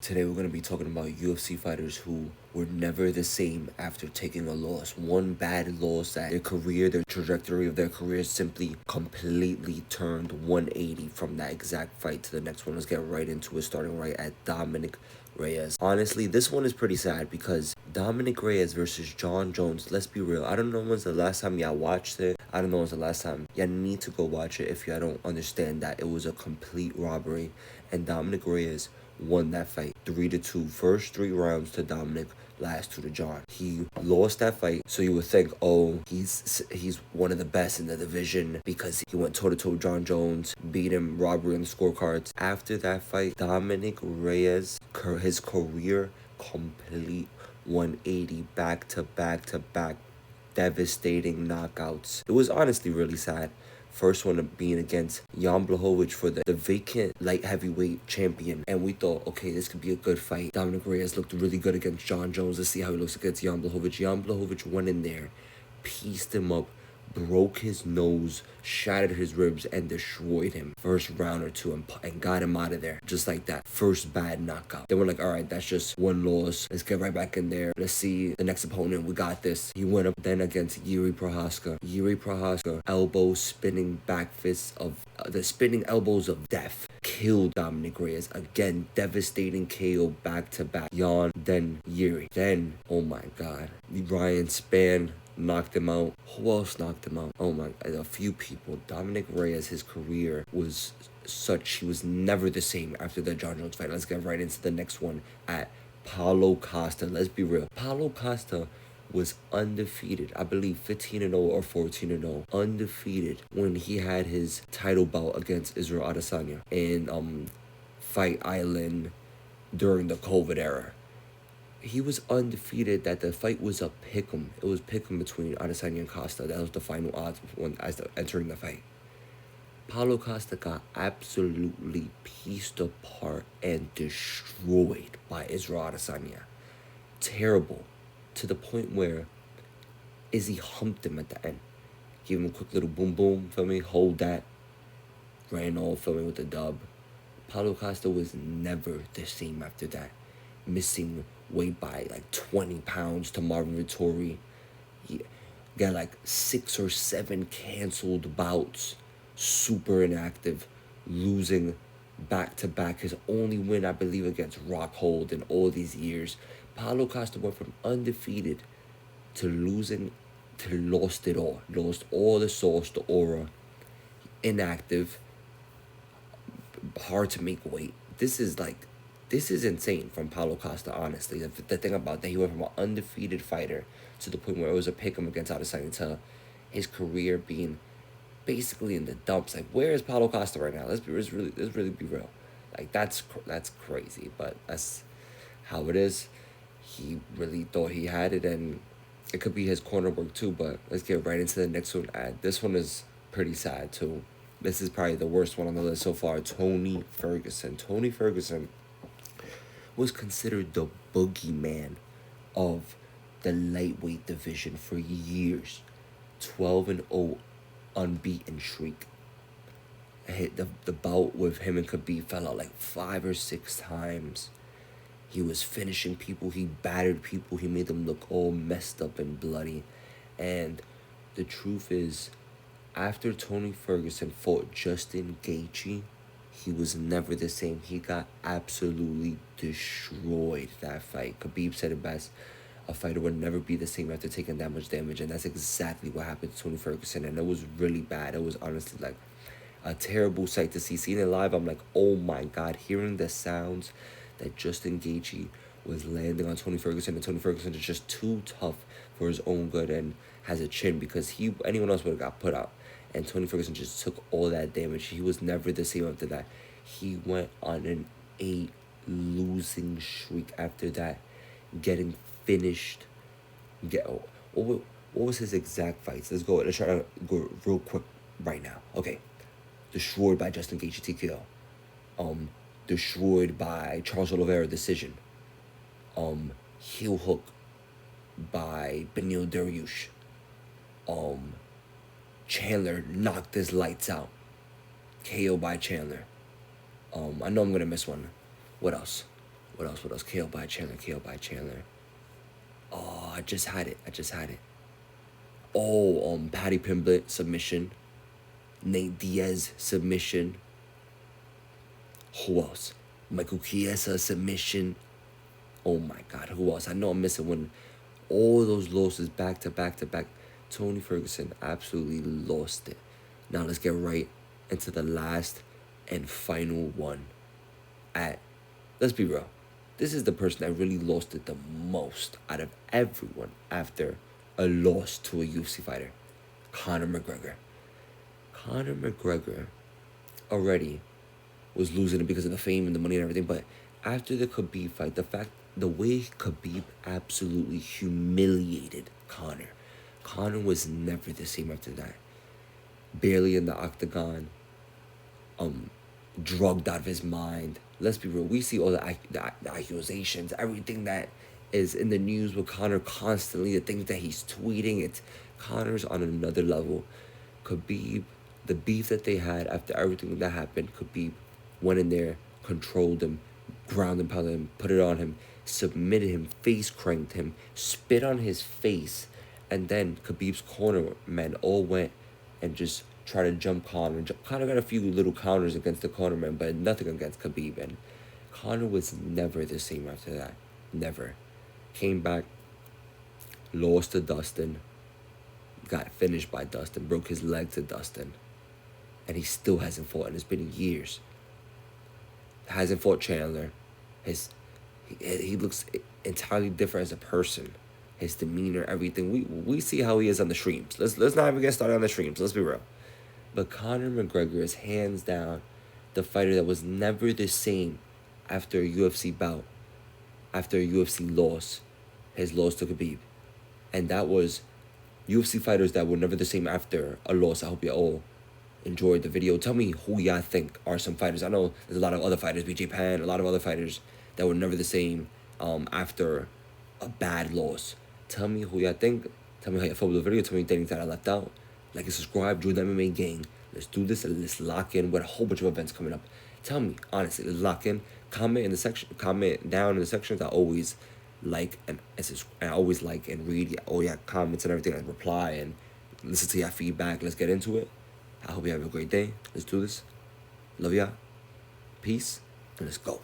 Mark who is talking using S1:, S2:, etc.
S1: Today we're going to be talking about UFC fighters who were never the same after taking a loss. One bad loss that their career, their trajectory of their career simply completely turned 180 from that exact fight to the next one. Let's get right into it, starting right at Dominic Reyes. Honestly, this one is pretty sad because Dominic Reyes versus Jon Jones, let's be real. I don't know when's the last time y'all watched it. I don't know when's the last time. Y'all need to go watch it if y'all don't understand that it was a complete robbery. And Dominic Reyes won that fight 3-2. First 3 rounds to Dominic, last 2 to Jon. He lost that fight, so you would think, oh, he's one of the best in the division because he went toe-to-toe with Jon Jones, beat him, robbery on the scorecards. After that fight, Dominic Reyes, his career complete 180, back-to-back devastating knockouts. It was honestly really sad. First one being against Jan Blachowicz for the vacant light heavyweight champion. And we thought, okay, this could be a good fight. Dominic Reyes looked really good against Jon Jones. Let's see how he looks against Jan Blachowicz. Jan Blachowicz went in there, pieced him up, broke his nose, shattered his ribs, and destroyed him. First round or two and got him out of there. Just like that. First bad knockout. They were like, all right, that's just one loss. Let's get right back in there. Let's see the next opponent. We got this. He went up then against Jiri Prochazka. Jiri Prochazka, elbow spinning back fists of the spinning elbows of death. Killed Dominic Reyes. Again, devastating KO back to back. Jan, then Jiri. Then, oh my God, Ryan Spann knocked him out. Who else knocked him out? Oh my, a few people. Dominic Reyes, his career was such, he was never the same after the Jon Jones fight. Let's get right into the next one at Paulo Costa. Let's be real. Paulo Costa was undefeated. I believe 15-0 or 14-0. Undefeated when he had his title bout against Israel Adesanya in Fight Island during the COVID era. He was undefeated. That the fight was a pick'em. It was pick'em between Adesanya and Costa. That was the final odds as entering the fight. Paulo Costa got absolutely pieced apart and destroyed by Israel Adesanya. Terrible. To the point where Izzy humped him at the end. Gave him a quick little boom boom, feel me? Hold that. Ran off, feel me, with the dub. Paulo Costa was never the same after that. Missing weight by like 20 pounds to Marvin Vettori. He got like 6 or 7 canceled bouts. Super inactive. Losing back to back. His only win, I believe, against Rockhold in all these years. Paulo Costa went from undefeated to losing to lost it all. Lost all the sauce, the aura. Inactive. Hard to make weight. This is insane from Paulo Costa, honestly. The thing about that, he went from an undefeated fighter to the point where it was a pick'em against Adesanya to his career being basically in the dumps. Like, where is Paulo Costa right now? Let's really be real. Like, that's crazy, but that's how it is. He really thought he had it, and it could be his corner work too. But let's get right into the next one. This one is pretty sad too. This is probably the worst one on the list so far. Tony Ferguson. Tony Ferguson was considered the boogeyman of the lightweight division for years. 12-0 unbeaten streak. The bout with him and Khabib fell out like 5 or 6 times. He was finishing people. He battered people. He made them look all messed up and bloody. And the truth is, after Tony Ferguson fought Justin Gaethje, he was never the same. He got absolutely destroyed that fight. Khabib said it best. A fighter would never be the same after taking that much damage. And that's exactly what happened to Tony Ferguson. And it was really bad. It was honestly like a terrible sight to see. Seeing it live, I'm like, oh my God. Hearing the sounds that Justin Gaethje was landing on Tony Ferguson. And Tony Ferguson is just too tough for his own good and has a chin because anyone else would have got put out. And Tony Ferguson just took all that damage. He was never the same after that. He went on an 8 losing streak after that, getting finished. What was his exact fights? Let's try to go real quick right now. Okay. Destroyed by Justin Gaethje TKO. Destroyed by Charles Oliveira decision. Heel hook by Benil Dariush. Chandler knocked his lights out. KO by Chandler. I know I'm gonna miss one. What else? What else? What else? KO by Chandler. KO by Chandler. Oh, I just had it. Oh, Paddy Pimblett submission. Nate Diaz submission. Who else? Michael Chiesa submission. Oh my God, who else? I know I'm missing one. All those losses back to back to back. Tony Ferguson absolutely lost it. Now let's get right into the last and final one. Let's be real. This is the person that really lost it the most out of everyone after a loss to a UFC fighter. Conor McGregor. Conor McGregor already was losing it because of the fame and the money and everything, but after the Khabib fight, the way Khabib absolutely humiliated Conor. Conor was never the same after that. Barely in the octagon, drugged out of his mind. Let's be real, we see all the accusations, everything that is in the news with Conor constantly, the things that he's tweeting. Conor's on another level. Khabib, the beef that they had after everything that happened, Khabib went in there, controlled him, ground and pounded him, put it on him, submitted him, face cranked him, spit on his face, and then Khabib's corner men all went and just tried to jump Conor. Conor got a few little counters against the corner men, but nothing against Khabib. And Conor was never the same after that. Never. Came back, lost to Dustin, got finished by Dustin, broke his leg to Dustin, and he still hasn't fought, and it's been years. Hasn't fought Chandler. He looks entirely different as a person. His demeanor, everything. We see how he is on the streams. Let's not even get started on the streams. Let's be real. But Conor McGregor is hands down the fighter that was never the same after a UFC bout, after a UFC loss, his loss to Khabib. And that was UFC fighters that were never the same after a loss. I hope you all enjoyed the video. Tell me who y'all think are some fighters. I know there's a lot of other fighters, BJ Penn, a lot of other fighters that were never the same after a bad loss. Tell me who y'all think. Tell me how you felt with the video. Tell me things that I left out. Like and subscribe, join the MMA gang. Let's do this and let's lock in with a whole bunch of events coming up. Tell me, honestly, let's lock in. Comment in the section. Comment down in the sections. I always like and I always like and read all your comments and everything. I reply and listen to your feedback. Let's get into it. I hope you have a great day. Let's do this. Love ya. Peace. And let's go.